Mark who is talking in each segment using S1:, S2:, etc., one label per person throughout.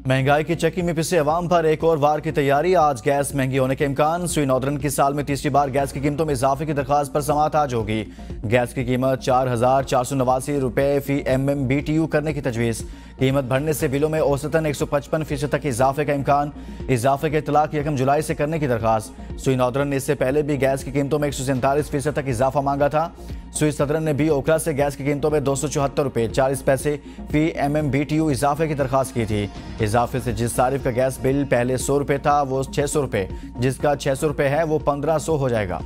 S1: महंगाई की चक्की में पिसे अवाम पर एक और वार की तैयारी। आज गैस महंगी होने के इम्कान। सुई नौदरन की साल में तीसरी बार गैस की कीमतों में इजाफे की दरखास्त पर समाअत आज होगी। गैस की कीमत 4,489 रुपये फी MMBTU करने की तजवीज़। कीमत बढ़ने से बिलों में औसतन 155% तक इजाफे का इम्कान। इजाफे के इतलाक 1 जुलाई से करने की दरखास्त। सुई नौदरन ने इससे पहले भी गैस की कीमतों में 147% तक इजाफा मांगा था। सुई सदरन ने भी ओखला से गैस की कीमतों में 274 रुपये 40 पैसे फी MMBTU इजाफे की दरखास्त की थी। इजाफे से जिस तारीफ का गैस बिल पहले 100 रुपये था वो 600 रुपये, जिसका 600 रुपये है वो 1500 हो जाएगा।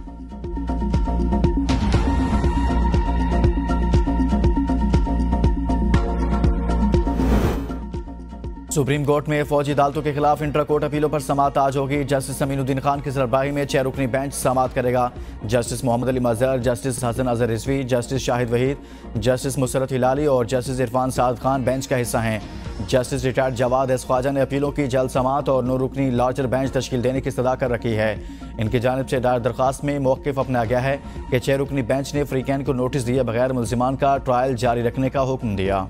S1: सुप्रीम कोर्ट में फौजी अदालतों के खिलाफ इंट्रा कोर्ट अपीलों पर समाअत आज होगी। जस्टिस अमीनुद्दीन खान की सरबराही में 6 रुकनी बेंच समाअत करेगा। Justice Mohammad Ali Mazhar, justice Hasan Azhar Rizvi, justice Shahid Waheed, justice Musarrat Hilali और जस्टिस इरफान साद खान बेंच का हिस्सा हैं। Justice retired Jawad S Khawaja ने अपीलों की जल्द समाअत और 9 रुकनी लार्जर बेंच तश्कील देने की सदा कर रखी है। इनकी जानिब से दायर दरखास्त में मौक़िफ़ अपनाया गया है कि 6 रुकनी बेंच ने फ्रीकैन को नोटिस दिए बगैर मुल्ज़िमान का ट्रायल जारी रखने का हुक्म दिया।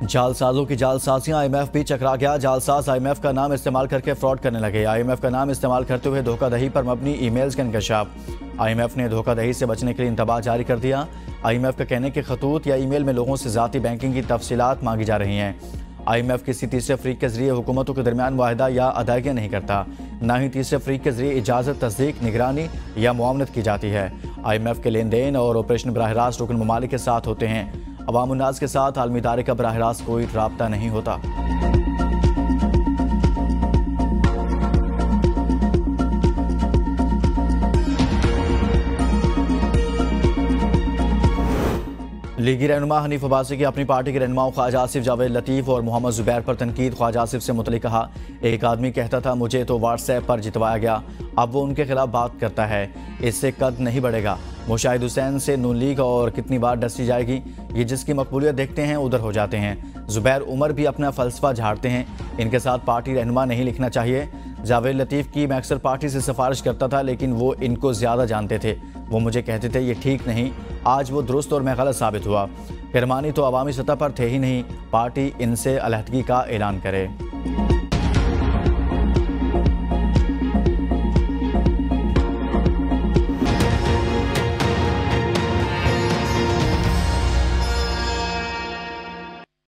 S1: जालसाजों की जालसाजियां, IMF भी चकरा गया। जालसाज IMF का नाम इस्तेमाल करके फ्रॉड करने लगे। IMF का नाम इस्तेमाल करते हुए धोखाधड़ी पर मबनी ईमेल्स का इंकशाफ। IMF ने धोखाधड़ी से बचने के लिए इंतबाह जारी कर दिया। IMF का कहने के खतूत या ईमेल में लोगों से ज़ाती बैंकिंग की तफसीलात मांगी जा रही हैं। IMF किसी तीसरे फरीक के जरिए हुकूमतों के दरमियान मुआहदा या अदायगियाँ नहीं करता। न ही तीसरे फरीक के जरिए इजाज़त, तस्दीक, निगरानी या मुआवनत की जाती है। IMF के लेन देन और ऑपरेशन बराह रास्त रुकन ममालिक के साथ होते हैं। अवाम उन्नास के साथ आलमी इदारे का बराह रास्त कोई राब्ता नहीं होता। लीगी रहनुमा हनीफ अब्बासी की अपनी पार्टी के रहनुमाओं ख्वाजा आसिफ, जावेद लतीफ़ और मोहम्मद जुबैर पर तनकीद। ख्वाजा आसिफ से मुतल्लिक़ कहा, एक आदमी कहता था मुझे तो व्हाट्सएप पर जितवाया गया, अब वो उनके खिलाफ बात करता है, इससे कद नहीं बढ़ेगा। मुशाहिद हुसैन से नून लीग और कितनी बार डसी जाएगी, ये जिसकी मकबूलियत देखते हैं उधर हो जाते हैं। जुबैर उमर भी अपना फ़लसफ़ा झाड़ते हैं, इनके साथ पार्टी रहनुमा नहीं लिखना चाहिए। जावेद लतीफ़ की मैं अक्सर पार्टी से सिफारिश करता था, लेकिन वो इनको ज़्यादा जानते थे। वो मुझे कहते थे ये ठीक नहीं, आज वो दुरुस्त और मैं गलत साबित हुआ। किरमानी तो अवामी सतह पर थे ही नहीं, पार्टी इनसे अलहदगी का ऐलान करे।